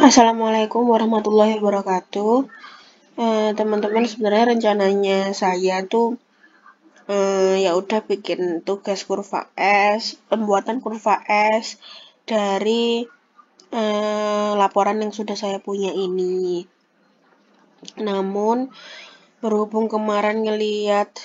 Assalamualaikum warahmatullahi wabarakatuh. Teman-teman, sebenarnya rencananya saya tuh ya udah bikin tugas kurva S, pembuatan kurva S dari laporan yang sudah saya punya ini. Namun berhubung kemarin ngeliat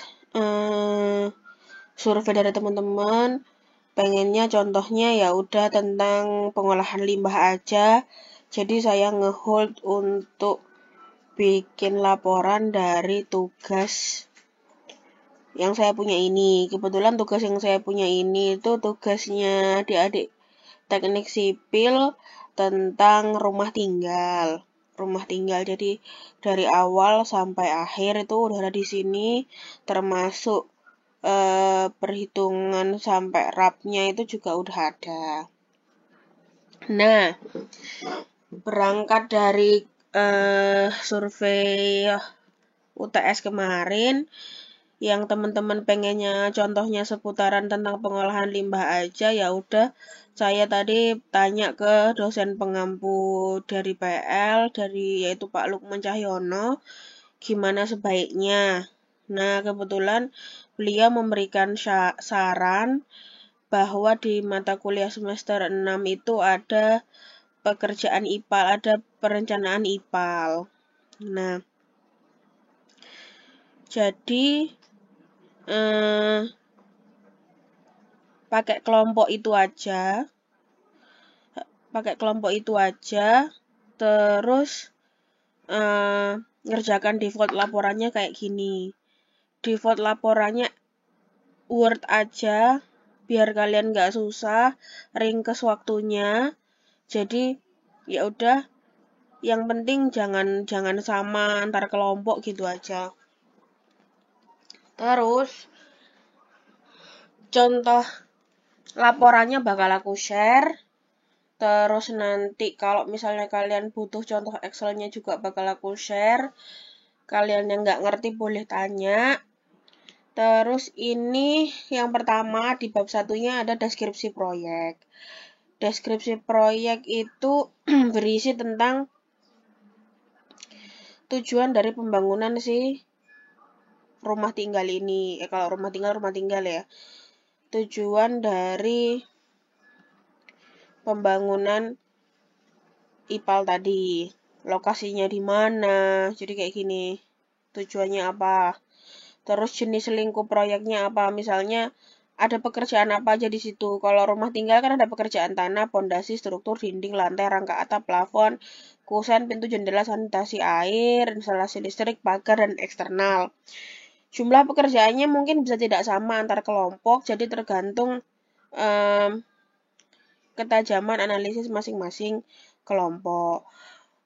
survei dari teman-teman, pengennya contohnya ya udah tentang pengolahan limbah aja. Jadi saya ngehold untuk bikin laporan dari tugas yang saya punya ini. Kebetulan tugas yang saya punya ini itu tugasnya adik-adik teknik sipil tentang rumah tinggal. Rumah tinggal, jadi dari awal sampai akhir itu udah ada di sini, termasuk perhitungan sampai rapnya itu juga udah ada. Nah, berangkat dari survei UTS kemarin, yang teman-teman pengennya contohnya seputaran tentang pengolahan limbah aja, ya udah saya tadi tanya ke dosen pengampu dari PL, yaitu Pak Lukman Cahyono, gimana sebaiknya. Nah, kebetulan beliau memberikan saran bahwa di mata kuliah semester 6 itu ada pekerjaan IPAL, ada perencanaan IPAL. Nah, jadi pakai kelompok itu aja, terus ngerjakan default laporannya kayak gini. Default laporannya Word aja, biar kalian nggak susah, ringkes waktunya. Jadi ya udah, yang penting jangan sama antar kelompok gitu aja. Terus contoh laporannya bakal aku share. Terus nanti kalau misalnya kalian butuh contoh Excel-nya juga bakal aku share. Kalian yang nggak ngerti boleh tanya. Terus ini yang pertama di bab satunya ada deskripsi proyek. Deskripsi proyek itu berisi tentang tujuan dari pembangunan si rumah tinggal ini. Kalau rumah tinggal ya. Tujuan dari pembangunan IPAL tadi. Lokasinya di mana. Jadi kayak gini. Tujuannya apa? Terus jenis lingkup proyeknya apa? Misalnya ada pekerjaan apa aja di situ. Kalau rumah tinggal kan ada pekerjaan tanah, pondasi, struktur, dinding, lantai, rangka atap, plafon, kusen, pintu, jendela, sanitasi air, instalasi listrik, pagar, dan eksternal. Jumlah pekerjaannya mungkin bisa tidak sama antar kelompok, jadi tergantung ketajaman analisis masing-masing kelompok.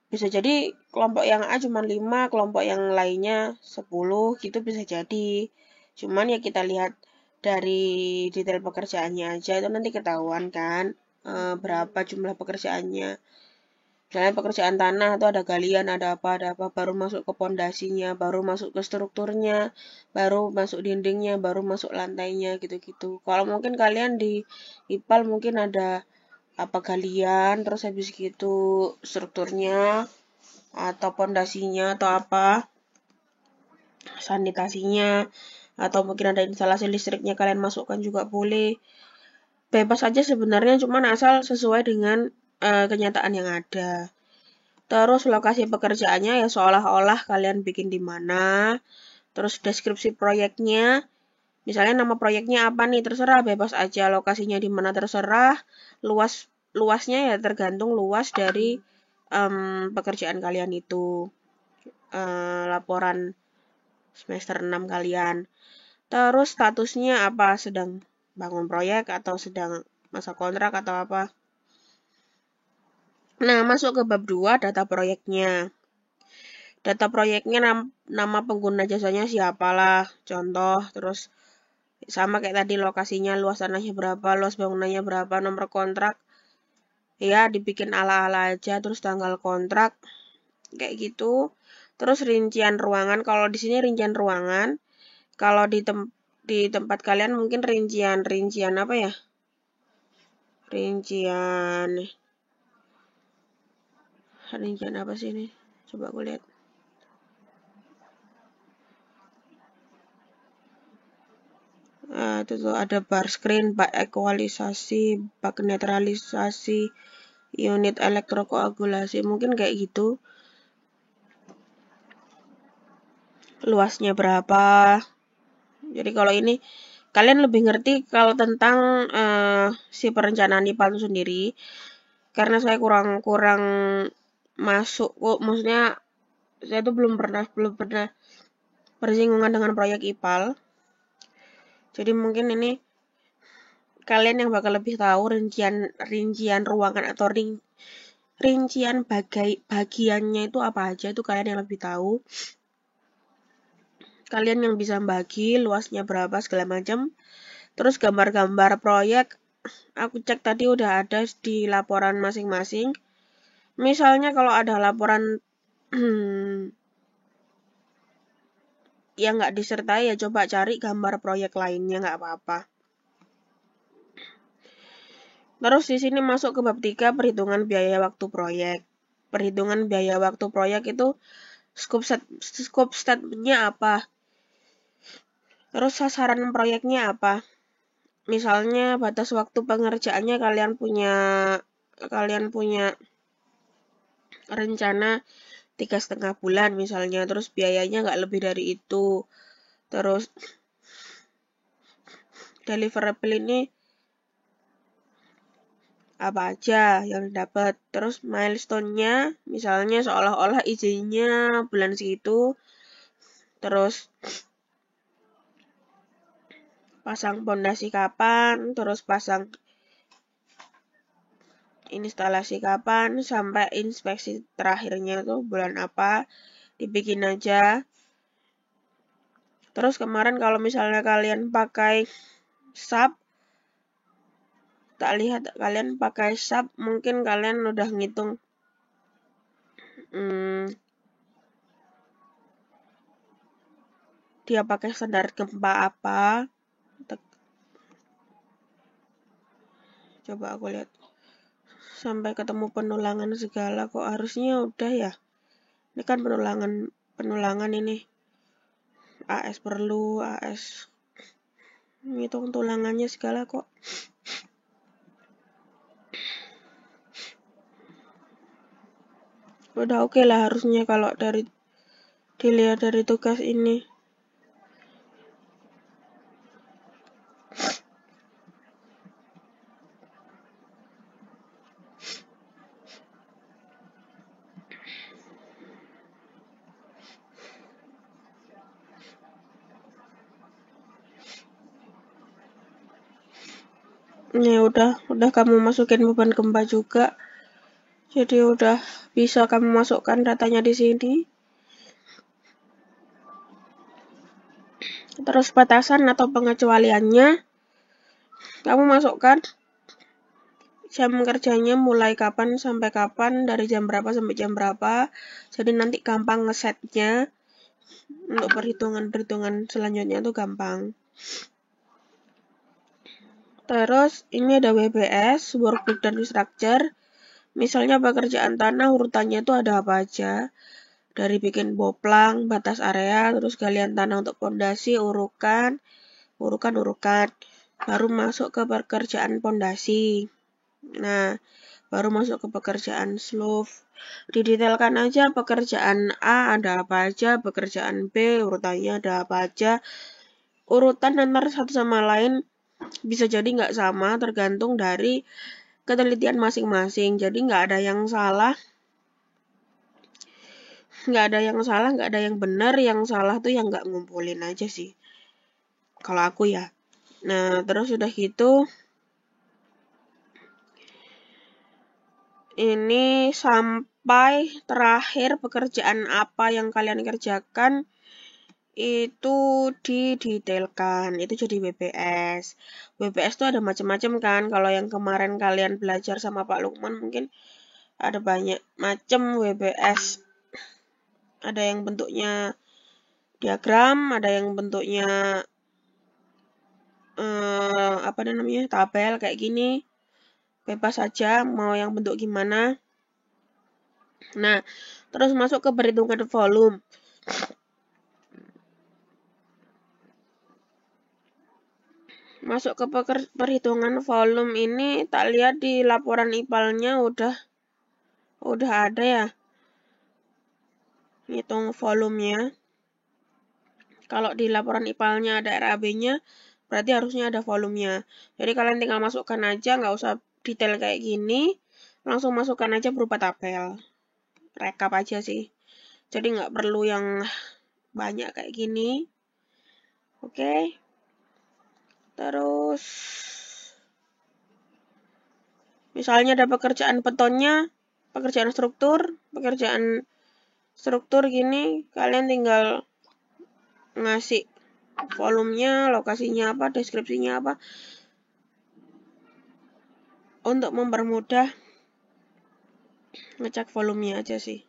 Bisa jadi kelompok yang A cuma 5, kelompok yang lainnya 10 gitu bisa jadi. Cuman ya kita lihat dari detail pekerjaannya aja, itu nanti ketahuan kan berapa jumlah pekerjaannya. Misalnya pekerjaan tanah itu ada galian, ada apa, baru masuk ke pondasinya, baru masuk ke strukturnya, baru masuk dindingnya, baru masuk lantainya gitu-gitu. Kalau mungkin kalian di IPAL mungkin ada apa galian, terus habis gitu strukturnya atau pondasinya atau apa sanitasinya, atau mungkin ada instalasi listriknya, kalian masukkan juga boleh. Bebas aja sebenarnya, cuman asal sesuai dengan kenyataan yang ada. Terus lokasi pekerjaannya ya seolah-olah kalian bikin di mana. Terus deskripsi proyeknya, misalnya nama proyeknya apa nih, terserah, bebas aja. Lokasinya di mana terserah. Luasnya ya tergantung luas dari pekerjaan kalian itu. Laporan semester 6 kalian. Terus statusnya apa, sedang bangun proyek atau sedang masa kontrak atau apa. Nah, masuk ke bab 2, data proyeknya. Data proyeknya nama pengguna jasanya siapalah, contoh. Terus sama kayak tadi, lokasinya, luas tanahnya berapa, luas bangunannya berapa, nomor kontrak. Ya, dibikin ala-ala aja, terus tanggal kontrak. Kayak gitu. Terus rincian ruangan, kalau di sini rincian ruangan. Kalau di tempat kalian mungkin rincian apa ya? Rincian rincian apa sih ini? Coba aku lihat. Itu tuh ada bar screen, bak ekualisasi, bak netralisasi, unit elektrokoagulasi, mungkin kayak gitu. Luasnya berapa? Jadi kalau ini kalian lebih ngerti kalau tentang si perencanaan IPA itu sendiri, karena saya kurang masuk kok, maksudnya saya tuh belum pernah bersinggungan dengan proyek IPAL. Jadi mungkin ini kalian yang bakal lebih tahu rincian ruangan atau rincian bagiannya itu apa aja, itu kalian yang lebih tahu. Kalian yang bisa bagi luasnya berapa segala macam. Terus gambar-gambar proyek aku cek tadi udah ada di laporan masing-masing. Misalnya kalau ada laporan yang nggak disertai ya coba cari gambar proyek lainnya, nggak apa-apa. Terus di sini masuk ke bab 3, perhitungan biaya waktu proyek. Perhitungan biaya waktu proyek itu scope statement-nya apa? Terus sasaran proyeknya apa? Misalnya batas waktu pengerjaannya kalian punya rencana 3,5 bulan misalnya, terus biayanya nggak lebih dari itu. Terus deliverable ini apa aja yang dapat. Terus milestone-nya misalnya seolah-olah izinnya bulan segitu. Terus pasang pondasi kapan, terus pasang instalasi kapan, sampai inspeksi terakhirnya tuh bulan apa, dibikin aja. Terus kemarin kalau misalnya kalian pakai SAP, tak lihat kalian pakai SAP, mungkin kalian udah ngitung dia pakai standar gempa apa. Coba aku lihat. Sampai ketemu penulangan segala kok, harusnya udah ya. Ini kan penulangan ini. AS perlu, AS ngitung tulangannya segala kok. Udah oke lah harusnya kalau dilihat dari tugas ini. Ini udah kamu masukin beban gempa juga. Jadi udah bisa kamu masukkan datanya di sini. Terus batasan atau pengecualiannya kamu masukkan jam kerjanya mulai kapan sampai kapan, dari jam berapa sampai jam berapa. Jadi nanti gampang ngesetnya. Untuk perhitungan selanjutnya tuh gampang. Terus ini ada WBS, workbook dan structure. Misalnya pekerjaan tanah urutannya itu ada apa aja. Dari bikin boplang, batas area, terus galian tanah untuk pondasi, urukan, baru masuk ke pekerjaan pondasi. Nah, baru masuk ke pekerjaan slope. Didetailkan aja pekerjaan A ada apa aja, pekerjaan B urutannya ada apa aja. Urutan antara satu sama lain bisa jadi nggak sama, tergantung dari ketelitian masing-masing. Jadi nggak ada yang salah, nggak ada yang benar. Yang salah tuh yang nggak ngumpulin aja sih, kalau aku ya. Nah, terus udah gitu, ini sampai terakhir pekerjaan apa yang kalian kerjakan itu didetailkan. Itu jadi WBS. WBS tuh ada macam-macam kan. Kalau yang kemarin kalian belajar sama Pak Lukman mungkin ada banyak macam WBS. Ada yang bentuknya diagram, ada yang bentuknya tabel kayak gini. Bebas aja mau yang bentuk gimana. Nah, terus masuk ke perhitungan volume. Masuk ke perhitungan volume ini, tak lihat di laporan IPAL-nya udah ada ya. Hitung volumenya. Kalau di laporan IPAL-nya ada RAB-nya, berarti harusnya ada volumenya. Jadi kalian tinggal masukkan aja, nggak usah detail kayak gini. Langsung masukkan aja berupa tabel. Rekap aja sih. Jadi nggak perlu yang banyak kayak gini. Oke. Terus misalnya ada pekerjaan betonnya, pekerjaan struktur gini, kalian tinggal ngasih volumenya, lokasinya apa, deskripsinya apa, untuk mempermudah ngecek volumenya aja sih.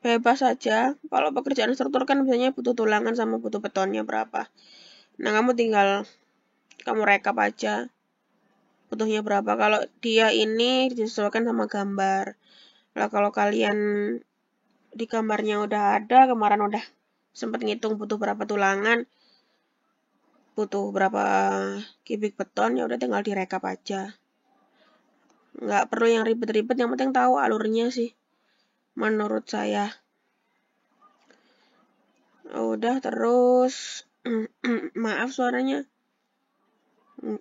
Bebas aja, kalau pekerjaan struktur kan biasanya butuh tulangan sama butuh betonnya berapa. Nah, kamu rekap aja butuhnya berapa. Kalau dia ini disesuaikan sama gambar. Nah, kalau kalian di gambarnya udah ada, kemarin udah sempat ngitung butuh berapa tulangan, butuh berapa kubik beton, ya udah tinggal direkap aja. Nggak perlu yang ribet-ribet, yang penting tahu alurnya sih, menurut saya. Udah, terus maaf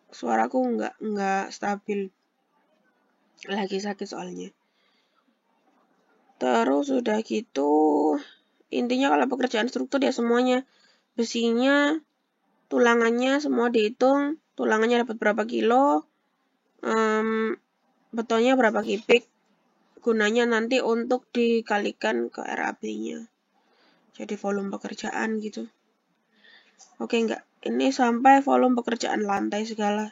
suaraku nggak stabil, lagi sakit soalnya. Terus udah gitu, intinya kalau pekerjaan struktur ya semuanya, besinya, tulangannya semua dihitung, tulangannya dapat berapa kilo, betonnya berapa kubik, gunanya nanti untuk dikalikan ke RAB-nya. Jadi volume pekerjaan gitu. Oke, enggak. Ini sampai volume pekerjaan lantai segala.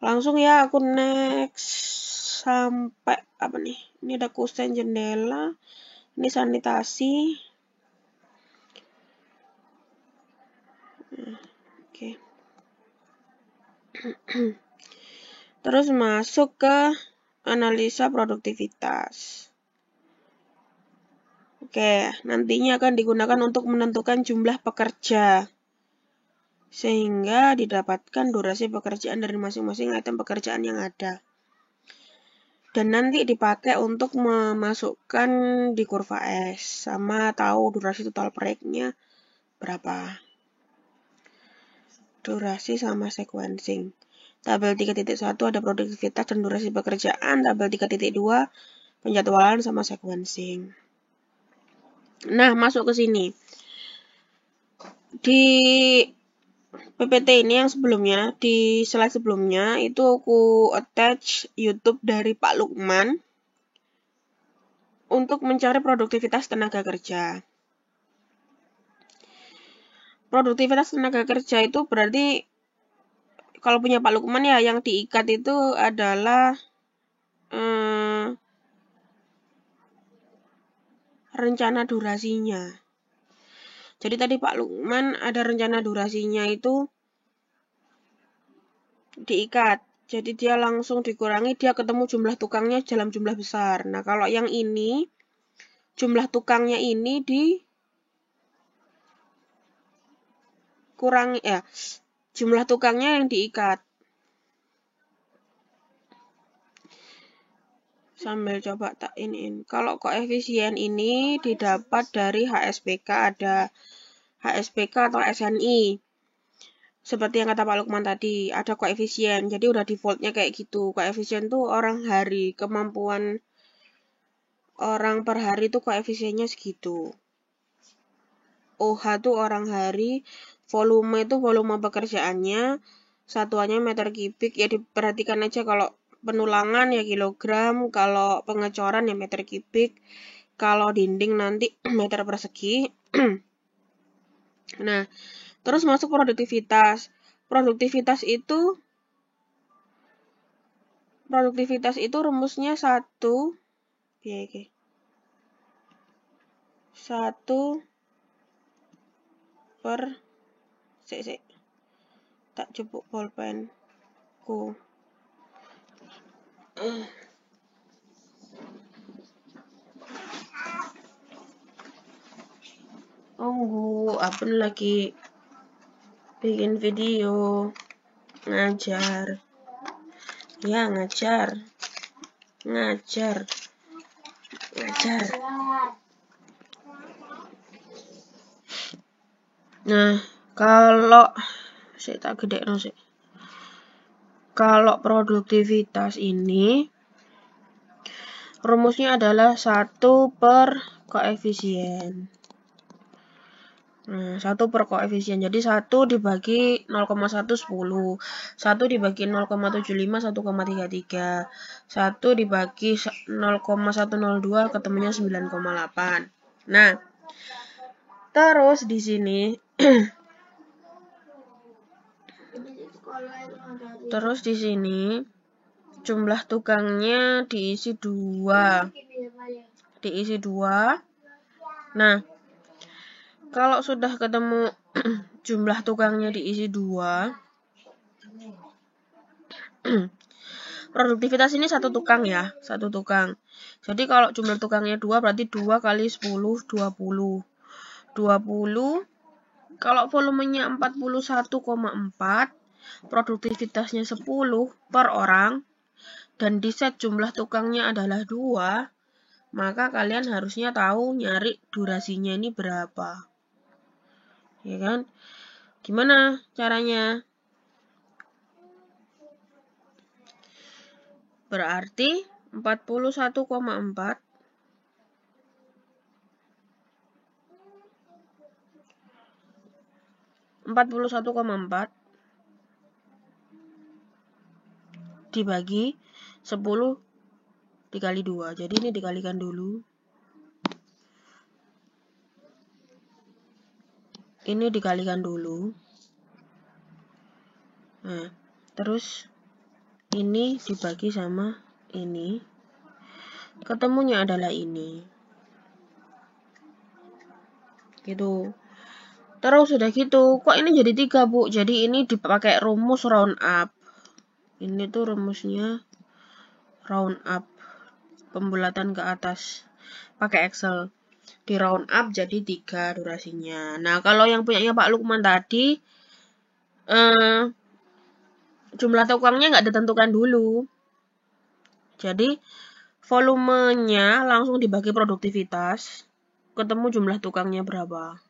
Langsung ya aku next sampai apa nih? Ini ada kusen jendela. Ini sanitasi. Oke. Terus masuk ke analisa produktivitas. Oke, nantinya akan digunakan untuk menentukan jumlah pekerja, sehingga didapatkan durasi pekerjaan dari masing-masing item pekerjaan yang ada. Dan nanti dipakai untuk memasukkan di kurva S, sama tahu durasi total proyeknya berapa. Durasi sama sequencing. Tabel 3.1 ada produktivitas dan durasi pekerjaan, tabel 3.2 penjadwalan sama sequencing. Nah, masuk ke sini. Di PPT ini yang sebelumnya, di slide sebelumnya, itu aku attach YouTube dari Pak Lukman untuk mencari produktivitas tenaga kerja. Produktivitas tenaga kerja itu berarti, kalau punya Pak Lukman ya, yang diikat itu adalah rencana durasinya. Jadi tadi Pak Lukman ada rencana durasinya itu diikat. Jadi dia langsung dikurangi, dia ketemu jumlah tukangnya dalam jumlah besar. Nah, kalau yang ini, jumlah tukangnya ini dikurangi, jumlah tukangnya yang diikat. Sambil coba tak iniin. Kalau koefisien ini didapat dari HSPK, ada HSPK atau SNI. Seperti yang kata Pak Lukman tadi, ada koefisien. Jadi udah defaultnya kayak gitu. Koefisien tuh orang hari, kemampuan orang per hari tuh koefisiennya segitu. OH tuh orang hari, volume itu volume pekerjaannya, satuannya meter kubik. Ya diperhatikan aja, kalau penulangan ya kilogram, kalau pengecoran ya meter kubik, kalau dinding nanti meter persegi. Nah, terus masuk produktivitas. Produktivitas itu rumusnya 1 per tak jupuk bolpenku. pun lagi bikin video ngajar. Ya, ngajar. Nah, kalau saya tak gede sih. Kalau produktivitas ini rumusnya adalah 1 per koefisien. Nah, 1 per koefisien. Jadi 1 dibagi 0,1 10. 1 dibagi 0,75 1,33. 1 dibagi 0,102 ketemunya 9,8. Nah, terus di sini jumlah tukangnya diisi 2. Nah, kalau sudah ketemu jumlah tukangnya diisi 2, produktivitas ini 1 tukang ya, 1 tukang. Jadi kalau jumlah tukangnya 2 berarti 2 kali 10 20. 20 kalau volumenya 41,4, produktivitasnya 10 per orang, dan di set jumlah tukangnya adalah 2, maka kalian harusnya tahu nyari durasinya ini berapa. Ya kan? Gimana caranya? Berarti 41,4 dibagi 10 dikali 2. Jadi ini dikalikan dulu. Ini dikalikan dulu. Nah, terus ini dibagi sama ini. Ketemunya adalah ini. Gitu. Terus sudah gitu. Kok ini jadi 3, Bu? Jadi ini dipakai rumus round up. Ini tuh rumusnya round up. Pembulatan ke atas. Pakai Excel. Di round up jadi 3 durasinya. Nah, kalau yang punyanya Pak Lukman tadi, jumlah tukangnya nggak ditentukan dulu. Jadi, volumenya langsung dibagi produktivitas. Ketemu jumlah tukangnya berapa.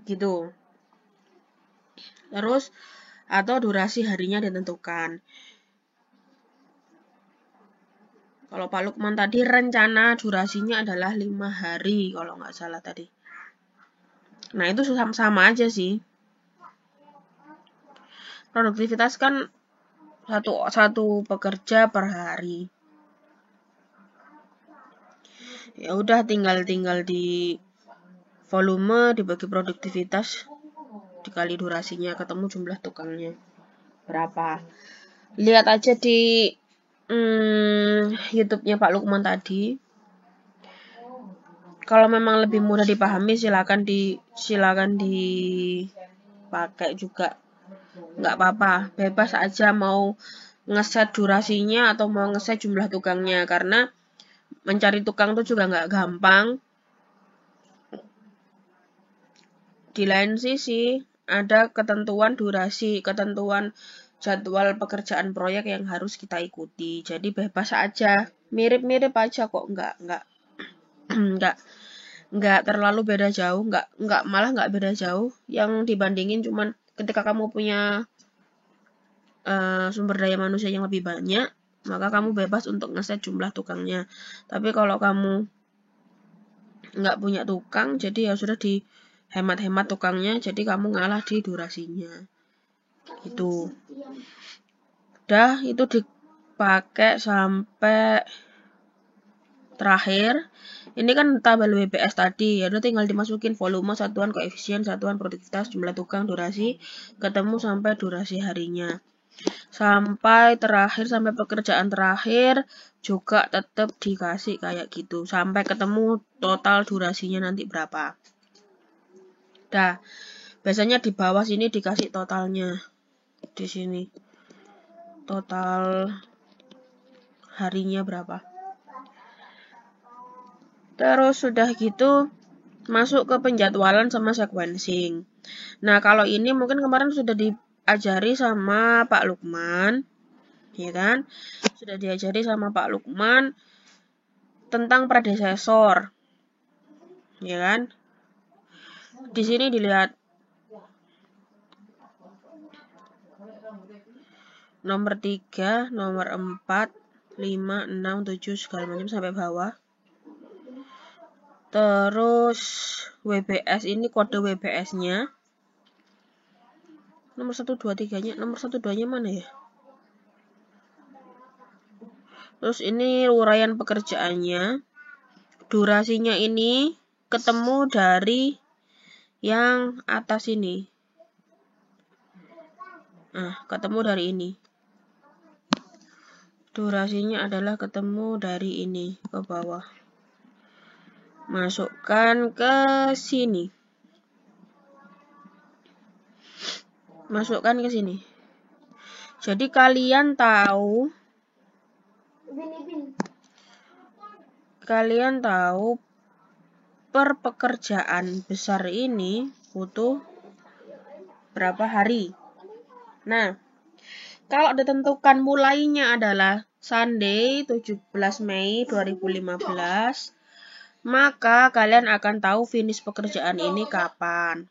Gitu. Terus, atau durasi harinya ditentukan. Kalau Pak Lukman tadi rencana durasinya adalah 5 hari kalau nggak salah tadi. Nah, itu sama aja sih. Produktivitas kan satu pekerja per hari. Ya udah tinggal di volume dibagi produktivitas dikali durasinya, ketemu jumlah tukangnya berapa. Lihat aja di YouTube-nya Pak Lukman tadi. Kalau memang lebih mudah dipahami silakan dipakai juga. Nggak apa-apa, bebas aja mau ngeset durasinya atau mau ngeset jumlah tukangnya, karena mencari tukang itu juga nggak gampang. Di lain sisi, ada ketentuan durasi, ketentuan jadwal pekerjaan proyek yang harus kita ikuti. Jadi bebas aja, mirip-mirip aja kok, nggak terlalu beda jauh, malah nggak beda jauh. Yang dibandingin cuman ketika kamu punya sumber daya manusia yang lebih banyak, maka kamu bebas untuk ngeset jumlah tukangnya. Tapi kalau kamu nggak punya tukang, jadi ya sudah dihemat-hemat tukangnya, jadi kamu ngalah di durasinya. Gitu. Udah, itu dipakai sampai terakhir. Ini kan tabel WBS tadi, ya udah tinggal dimasukin volume, satuan koefisien, satuan produktivitas, jumlah tukang, durasi, ketemu sampai durasi harinya. Sampai terakhir, sampai pekerjaan terakhir juga tetap dikasih kayak gitu, sampai ketemu total durasinya nanti berapa. Dah, biasanya di bawah sini dikasih totalnya. Di sini total harinya berapa. Terus sudah gitu masuk ke penjadwalan sama sequencing. Nah, kalau ini mungkin kemarin sudah diajari sama Pak Lukman, ya kan? Sudah diajari sama Pak Lukman tentang predesesor, ya kan? Di sini dilihat nomor 3, nomor 4, 5, 6, 7 segala macam sampai bawah. Terus WBS ini kode WBS-nya. Nomor 1, 2, 3-nya, nomor 1, 2-nya mana ya? Terus ini uraian pekerjaannya. Durasinya ini ketemu dari yang atas ini. Nah, ketemu dari ini. Durasinya adalah ketemu dari ini ke bawah. Masukkan ke sini. Masukkan ke sini. Jadi kalian tahu per pekerjaan besar ini butuh berapa hari. Nah, kalau ditentukan mulainya adalah Sunday 17 Mei 2015, maka kalian akan tahu finish pekerjaan ini kapan.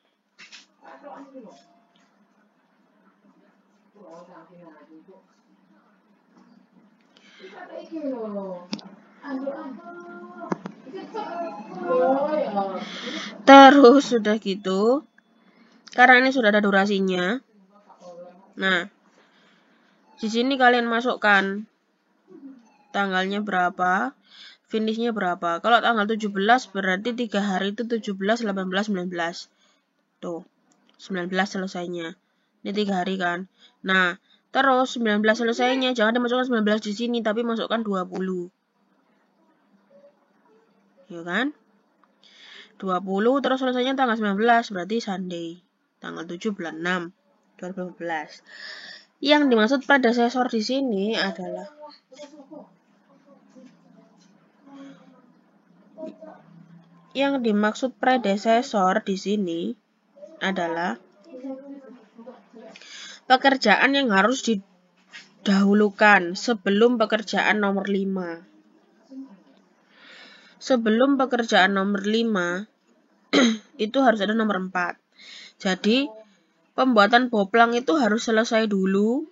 Terus sudah gitu, karena ini sudah ada durasinya. Nah, di sini kalian masukkan tanggalnya berapa, finishnya berapa. Kalau tanggal 17 berarti 3 hari itu 17, 18, 19. Tuh, 19 selesainya. Ini 3 hari kan. Nah, terus 19 selesainya, jangan dimasukkan 19 di sini, tapi masukkan 20. Ya kan? 20, terus selesainya tanggal 19, berarti Sunday. Tanggal 7 bulan 6, 2015. Yang dimaksud predesesor di sini adalah pekerjaan yang harus didahulukan sebelum pekerjaan nomor 5. Sebelum pekerjaan nomor 5 itu harus ada nomor 4. Jadi pembuatan boplang itu harus selesai dulu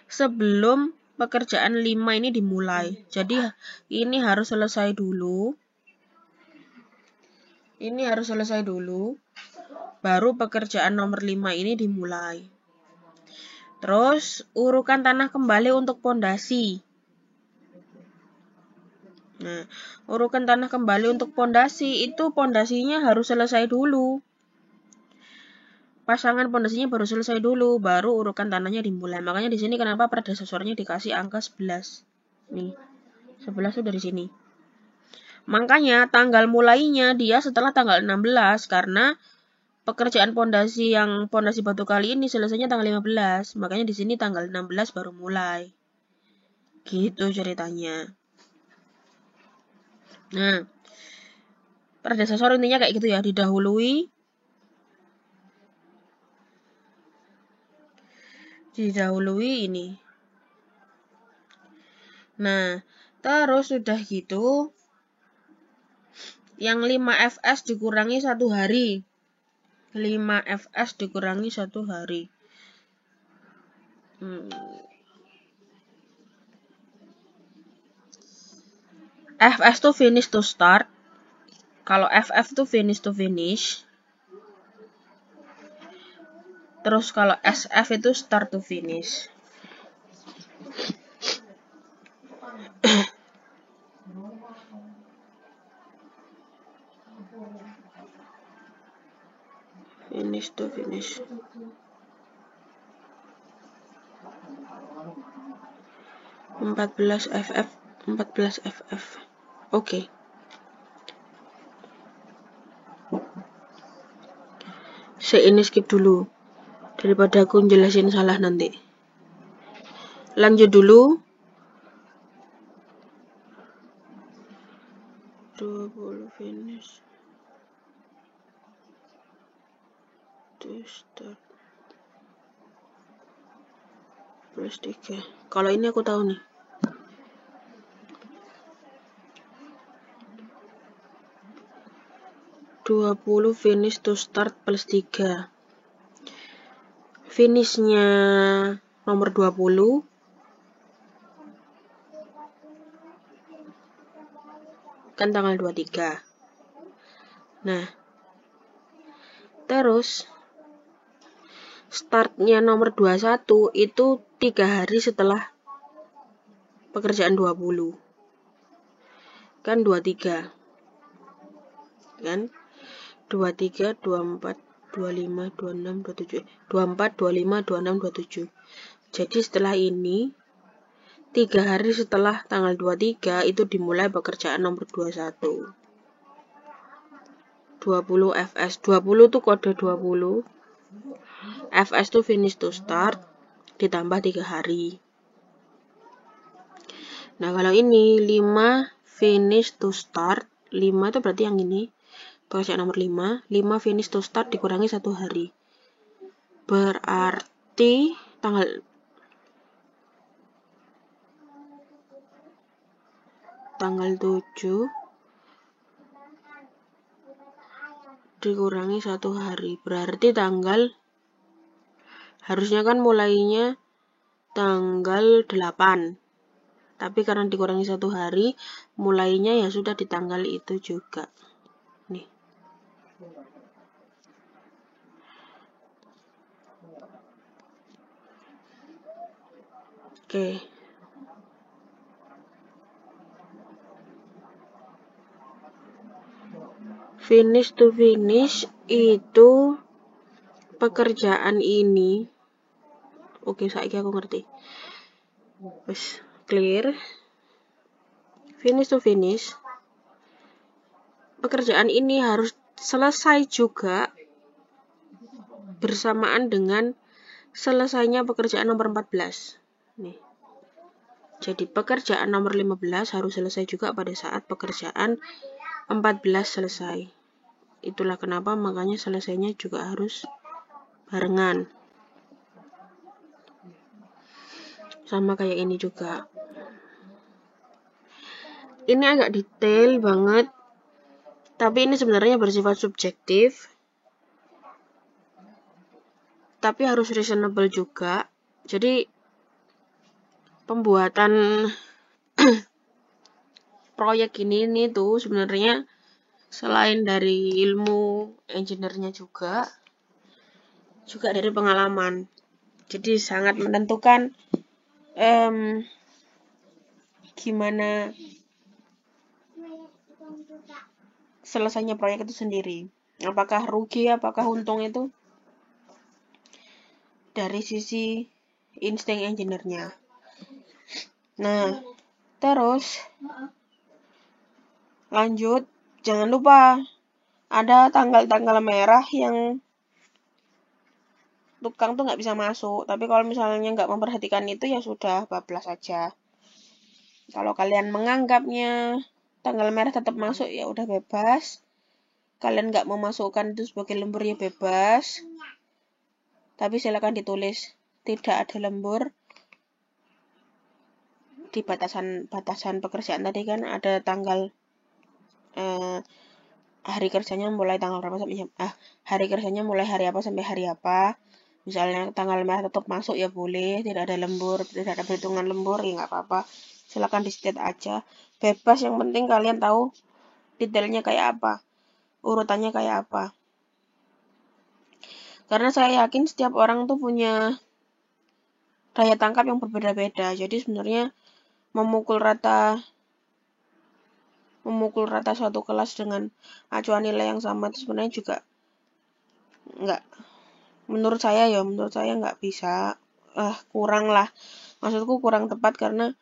sebelum pekerjaan 5 ini dimulai. Jadi ini harus selesai dulu. Ini harus selesai dulu, baru pekerjaan nomor 5 ini dimulai. Terus urukan tanah kembali untuk pondasi. Nah, urukan tanah kembali untuk pondasi itu pondasinya harus selesai dulu. Pasangan pondasinya baru selesai dulu, baru urukan tanahnya dimulai. Makanya di sini kenapa predesesornya dikasih angka 11. Nih, 11 itu dari sini. Makanya tanggal mulainya dia setelah tanggal 16 karena pekerjaan pondasi yang pondasi batu kali ini selesainya tanggal 15. Makanya di sini tanggal 16 baru mulai. Gitu ceritanya. Nah, predesesor intinya kayak gitu ya, didahului ini. Nah, terus sudah gitu, yang 5 Fs dikurangi 1 hari. 5 Fs dikurangi 1 hari. Fs itu finish to start. Kalau FF itu finish to finish. Terus kalau SF itu start to finish. Finish to finish. Empat belas FF. Oke. Saya ini skip dulu daripada aku jelasin salah nanti. Lanjut dulu. 20 finish. to start plus 3. Kalau ini aku tahu nih. (20 finish to start plus 3. Finishnya nomor 20. Kan tanggal 23. Nah, terus startnya nomor 21 itu 3 hari setelah pekerjaan 20. Kan 23. Kan? 23, 24, 25, 26, 27. 24, 25, 26, 27. Jadi setelah ini 3 hari setelah tanggal 23 itu dimulai pekerjaan nomor 21. 20 FS. 20 tuh kode 20. FS tuh finish to start ditambah 3 hari. Nah, kalau ini 5 finish to start, 5 itu berarti yang ini. Pekerjaan nomor 5 finish to start dikurangi 1 hari. Berarti tanggal 7 dikurangi 1 hari. Berarti harusnya kan mulainya tanggal 8. Tapi karena dikurangi 1 hari, mulainya ya sudah di tanggal itu juga. Nih. Oke. Finish to finish itu pekerjaan ini. Oke, saiki aku ngerti. Wes, clear. Finish to finish. Pekerjaan ini harus selesai juga bersamaan dengan selesainya pekerjaan nomor 14. Nih. Jadi pekerjaan nomor 15 harus selesai juga pada saat pekerjaan 14 selesai. Itulah kenapa makanya selesainya juga harus barengan. Sama kayak ini juga. Ini agak detail banget. Tapi ini sebenarnya bersifat subjektif. Tapi harus reasonable juga. Jadi pembuatan proyek ini tuh sebenarnya selain dari ilmu engineer-nya juga dari pengalaman. Jadi sangat menentukan gimana selesainya proyek itu sendiri. Apakah rugi, apakah untung itu dari sisi insting engineer-nya. Nah, terus lanjut, jangan lupa ada tanggal-tanggal merah yang tukang tuh nggak bisa masuk. Tapi kalau misalnya nggak memperhatikan itu ya sudah, bablas saja. Kalau kalian menganggapnya tanggal merah tetap masuk ya udah bebas. Kalian nggak mau masukkan itu sebagai lembur ya bebas. Tapi silakan ditulis tidak ada lembur di batasan pekerjaan tadi kan ada tanggal hari kerjanya mulai tanggal berapa sampai hari kerjanya mulai hari apa sampai hari apa. Misalnya tanggal merah tetap masuk ya boleh, tidak ada lembur, tidak ada perhitungan lembur ya nggak apa-apa. Silakan di state aja, bebas, yang penting kalian tahu detailnya kayak apa, urutannya kayak apa. Karena saya yakin setiap orang tuh punya daya tangkap yang berbeda-beda. Jadi sebenarnya memukul rata suatu kelas dengan acuan nilai yang sama itu sebenarnya juga nggak, menurut saya nggak bisa, kurang lah, maksudku kurang tepat karena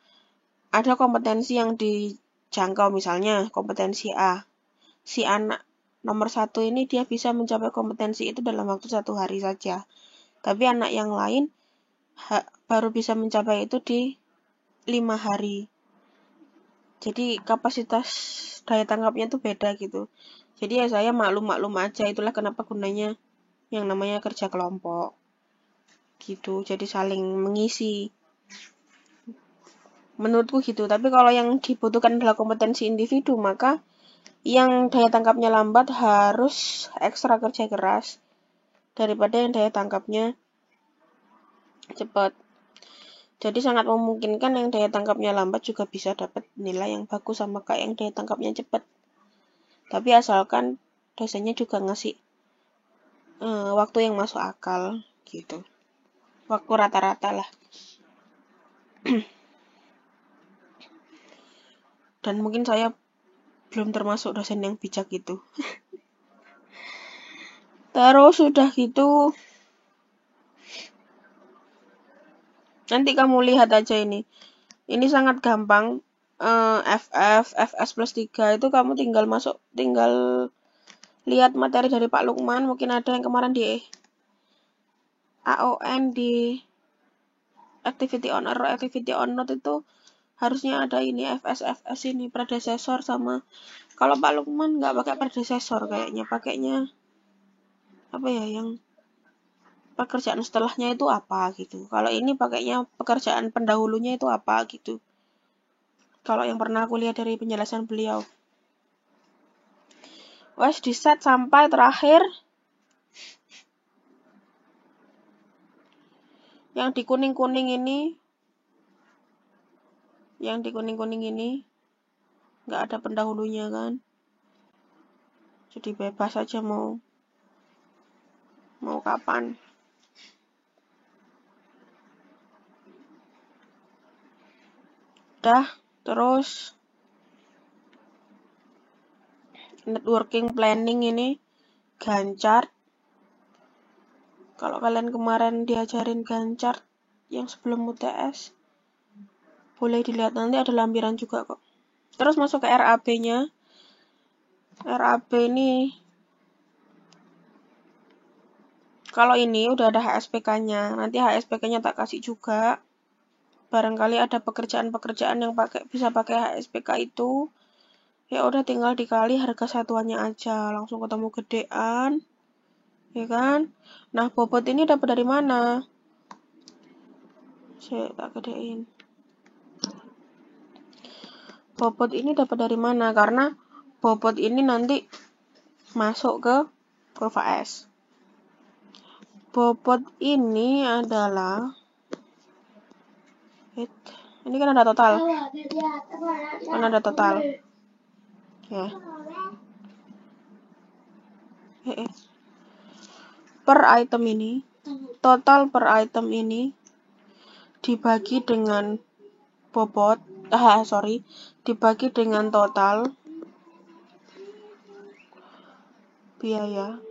ada kompetensi yang dijangkau. Misalnya kompetensi A, si anak nomor 1 ini dia bisa mencapai kompetensi itu dalam waktu 1 hari saja, tapi anak yang lain baru bisa mencapai itu di 5 hari. Jadi kapasitas daya tangkapnya tuh beda gitu. Jadi ya saya maklum aja, itulah kenapa gunanya yang namanya kerja kelompok gitu, jadi saling mengisi menurutku gitu. Tapi kalau yang dibutuhkan adalah kompetensi individu, maka yang daya tangkapnya lambat harus ekstra kerja keras daripada yang daya tangkapnya cepat. Jadi sangat memungkinkan yang daya tangkapnya lambat juga bisa dapat nilai yang bagus sama kayak yang daya tangkapnya cepat. Tapi asalkan dosennya juga ngasih waktu yang masuk akal gitu. Waktu rata-rata lah. Dan mungkin saya belum termasuk dosen yang bijak gitu. Terus sudah gitu, nanti kamu lihat aja ini. Ini sangat gampang. FS plus 3 itu kamu tinggal lihat materi dari Pak Lukman. Mungkin ada yang kemarin di AON di activity on error, activity on note itu harusnya ada ini FS ini predecessor sama. Kalau Pak Lukman nggak pakai predecessor kayaknya, pakainya apa ya, yang pekerjaan setelahnya itu apa gitu. Kalau ini pakainya pekerjaan pendahulunya itu apa gitu. Kalau yang pernah aku lihat dari penjelasan beliau. Wes di set sampai terakhir. Yang di kuning-kuning ini. Yang di kuning-kuning ini. Nggak ada pendahulunya kan. Jadi bebas aja mau kapan. Udah, terus networking planning ini Gantt chart. Kalau kalian kemarin diajarin Gantt chart yang sebelum UTS, boleh dilihat, nanti ada lampiran juga kok. Terus masuk ke RAB-nya. RAB ini, kalau ini udah ada HSPK-nya, nanti HSPK-nya tak kasih juga. Barangkali ada pekerjaan-pekerjaan yang bisa pakai HSPK itu, ya udah tinggal dikali harga satuannya aja, langsung ketemu gedean, ya kan? Nah, bobot ini dapat dari mana? Saya tak gedein. Bobot ini dapat dari mana? Karena bobot ini nanti masuk ke kurva S. Bobot ini adalah ini kan ada total. Kan ada total. Ya. Per item ini, total per item ini dibagi dengan bobot, dibagi dengan total biaya.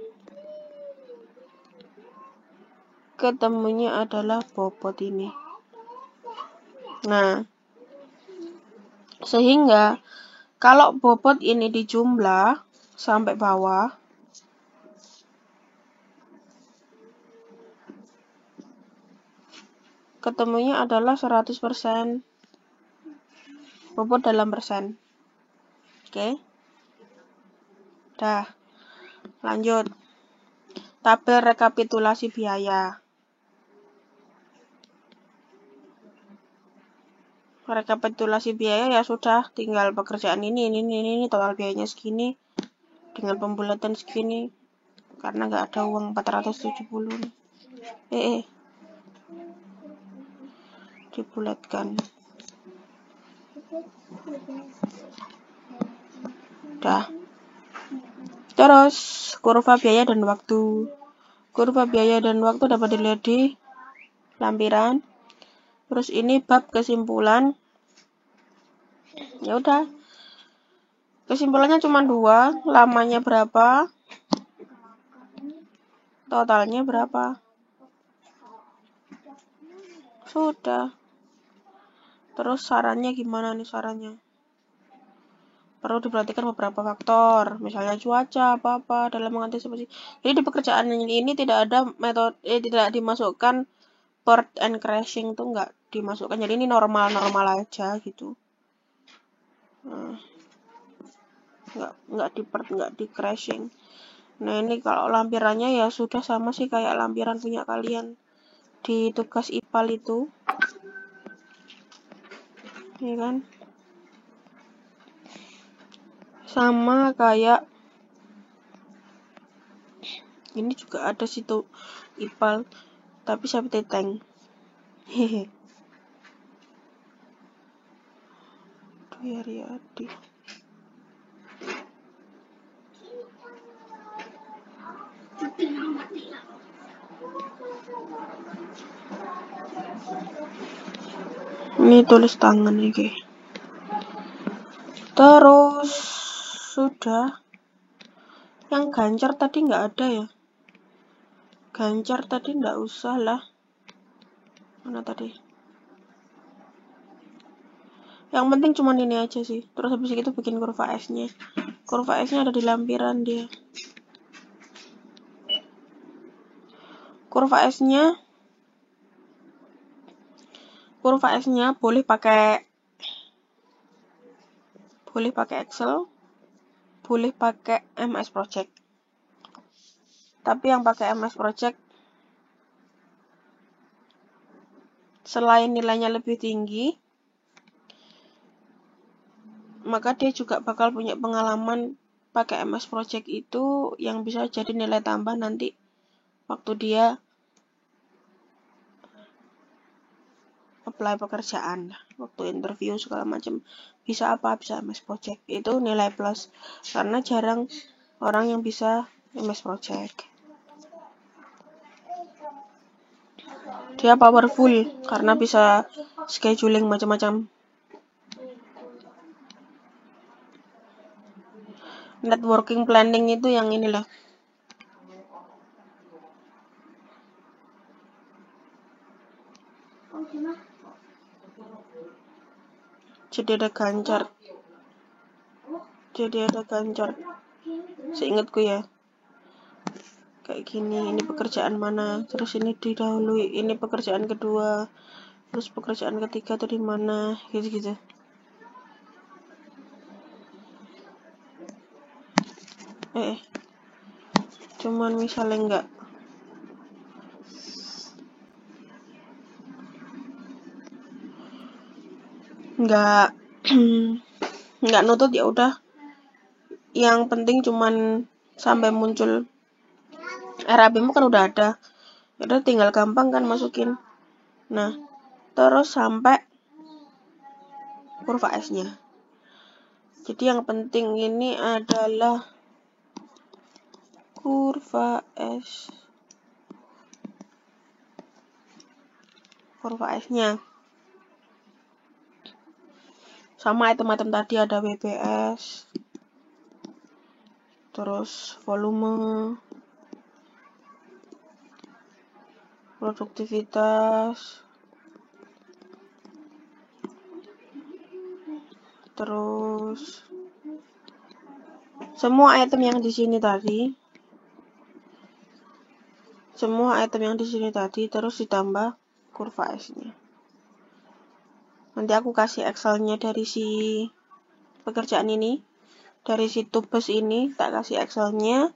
Ketemunya adalah bobot ini. Nah, sehingga kalau bobot ini dijumlah sampai bawah, ketemunya adalah 100% bobot dalam persen. Oke. Dah. Lanjut. Tabel rekapitulasi biaya. Rekapitulasi biaya ya sudah, tinggal pekerjaan ini total biayanya segini dengan pembulatan segini karena nggak ada uang 470 dibulatkan. Dah. Terus kurva biaya dan waktu. Kurva biaya dan waktu dapat dilihat di lampiran. Terus ini bab kesimpulan. Ya udah. Kesimpulannya cuma 2, lamanya berapa? Totalnya berapa? Sudah. Terus sarannya gimana nih sarannya? Perlu diperhatikan beberapa faktor, misalnya cuaca, apa-apa dalam mengantisipasi. Jadi di pekerjaan ini tidak ada metode, tidak dimasukkan port and crashing tuh nggak dimasukkan. Jadi ini normal aja gitu. Nggak di port, nggak di crashing. Nah, ini kalau lampirannya ya sudah sama sih kayak lampiran punya kalian di tugas IPAL itu. Ya kan? Sama kayak ini juga ada situ IPAL tapi safety tank. Hehe. Dwi Aryadi. Ini tulis tangan ini. Terus sudah. Yang gancar tadi nggak ada ya. Gancar tadi nggak usah lah. Mana tadi? Yang penting cuman ini aja sih. Terus habis itu bikin kurva S-nya. Kurva S-nya ada di lampiran dia. Kurva S-nya boleh pakai Excel, boleh pakai MS Project. Tapi yang pakai MS Project selain nilainya lebih tinggi, maka dia juga bakal punya pengalaman pakai MS Project itu yang bisa jadi nilai tambah nanti waktu dia apply pekerjaan, waktu interview segala macam. Bisa MS Project. Itu nilai plus karena jarang orang yang bisa MS Project. Dia powerful karena bisa scheduling macam-macam. Networking planning itu yang inilah. Jadi ada gancar. Seingatku ya. Kayak gini, ini pekerjaan mana, terus ini didahului, ini pekerjaan kedua, terus pekerjaan ketiga tuh di mana, gitu-gitu. Cuman misalnya nggak nutut ya udah. Yang penting cuman sampai muncul RAB-mu kan udah ada. Udah tinggal gampang kan masukin. Nah, terus sampai kurva S-nya. Jadi yang penting ini adalah kurva S. Kurva S-nya. Sama item-item tadi ada WBS. Terus volume, produktivitas, terus semua item yang di sini tadi, terus ditambah kurva S-nya. Nanti aku kasih Excel-nya dari si pekerjaan ini, dari si tugas ini, tak kasih Excel-nya.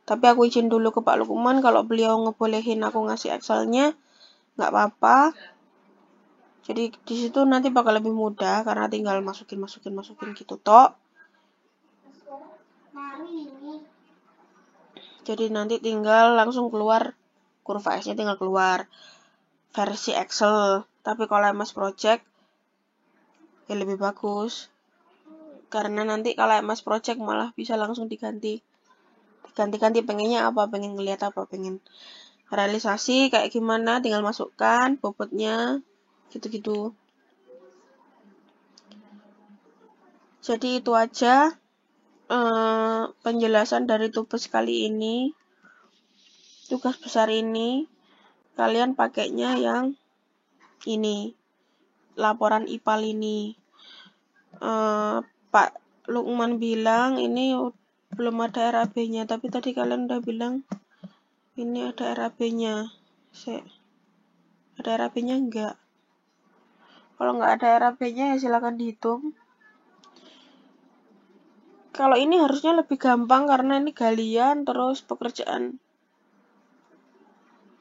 Tapi aku izin dulu ke Pak Lukman, kalau beliau ngebolehin aku ngasih Excel-nya, nggak apa-apa. Jadi di situ nanti bakal lebih mudah karena tinggal masukin gitu toh. Jadi nanti tinggal langsung keluar kurva S-nya, tinggal keluar versi Excel. Tapi kalau MS Project ya lebih bagus. Karena nanti kalau MS Project malah bisa langsung diganti pengennya apa, pengen ngeliat apa, pengen realisasi kayak gimana, tinggal masukkan bobotnya gitu-gitu. Jadi itu aja penjelasan dari tugas kali ini. Tugas besar ini kalian pakainya yang ini, laporan IPAL ini. Pak Lukman bilang ini belum ada RAB-nya, tapi tadi kalian udah bilang ini ada RAB-nya. Ada RAB-nya enggak? Kalau nggak ada RAB-nya ya silakan dihitung. Kalau ini harusnya lebih gampang karena ini galian, terus pekerjaan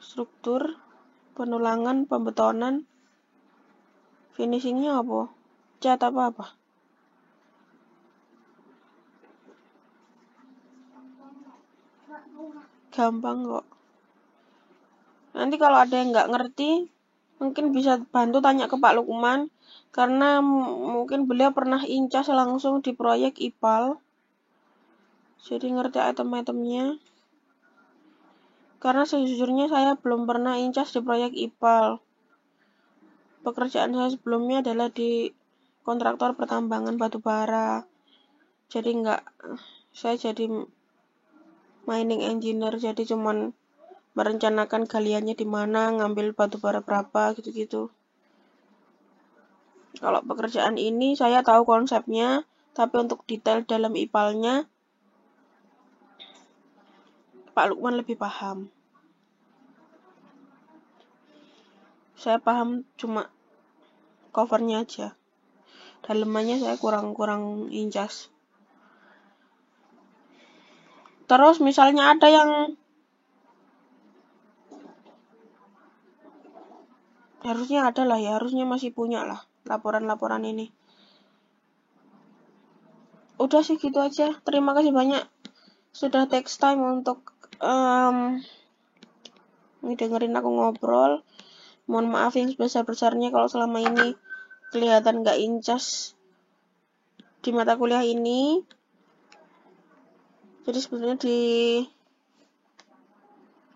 struktur, penulangan, pembetonan, finishingnya apa? Cat apa? Gampang kok. Nanti kalau ada yang nggak ngerti, mungkin bisa bantu tanya ke Pak Lukman, karena mungkin beliau pernah incas langsung di proyek IPAL, jadi ngerti item-itemnya. Karena sejujurnya saya belum pernah incas di proyek IPAL. Pekerjaan saya sebelumnya adalah di kontraktor pertambangan batubara. Jadi saya jadi mining engineer, jadi cuman merencanakan galiannya di mana, ngambil batubara berapa, gitu-gitu. Kalau pekerjaan ini saya tahu konsepnya, tapi untuk detail dalam IPAL-nya Pak Lukman lebih paham. Saya paham cuma covernya aja. Dalemannya saya kurang incas. Terus misalnya ada yang harusnya ada lah ya, harusnya masih punya lah laporan-laporan ini. Udah sih gitu aja. Terima kasih banyak sudah take time untuk dengerin aku ngobrol. Mohon maaf yang sebesar-besarnya kalau selama ini kelihatan gak incas di mata kuliah ini. Jadi sebenarnya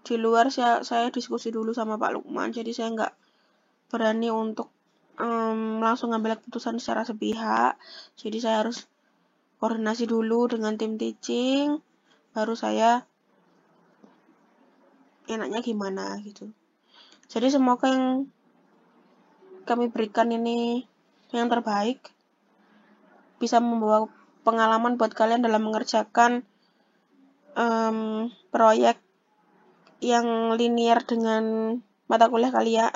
di luar saya diskusi dulu sama Pak Lukman, jadi saya nggak berani untuk langsung ngambil keputusan secara sepihak. Jadi saya harus koordinasi dulu dengan tim teaching, baru saya enaknya gimana gitu. Jadi semoga yang kami berikan ini yang terbaik, bisa membawa pengalaman buat kalian dalam mengerjakan proyek yang linear dengan mata kuliah kalian,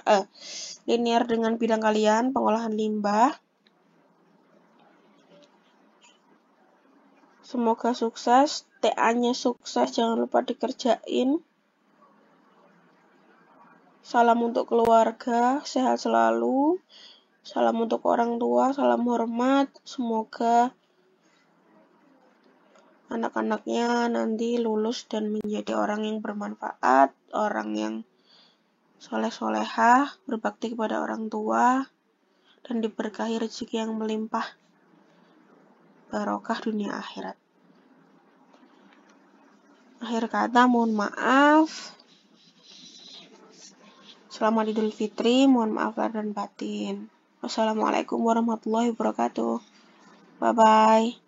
linear dengan bidang kalian, pengolahan limbah. Semoga sukses, TA-nya sukses, jangan lupa dikerjain. Salam untuk keluarga, sehat selalu. Salam untuk orang tua, salam hormat. Semoga anak-anaknya nanti lulus dan menjadi orang yang bermanfaat, orang yang soleh-solehah, berbakti kepada orang tua, dan diberkahi rezeki yang melimpah, barokah dunia akhirat. Akhir kata, mohon maaf. Selamat Idul Fitri, mohon maaf lahir dan batin. Wassalamualaikum warahmatullahi wabarakatuh. Bye-bye.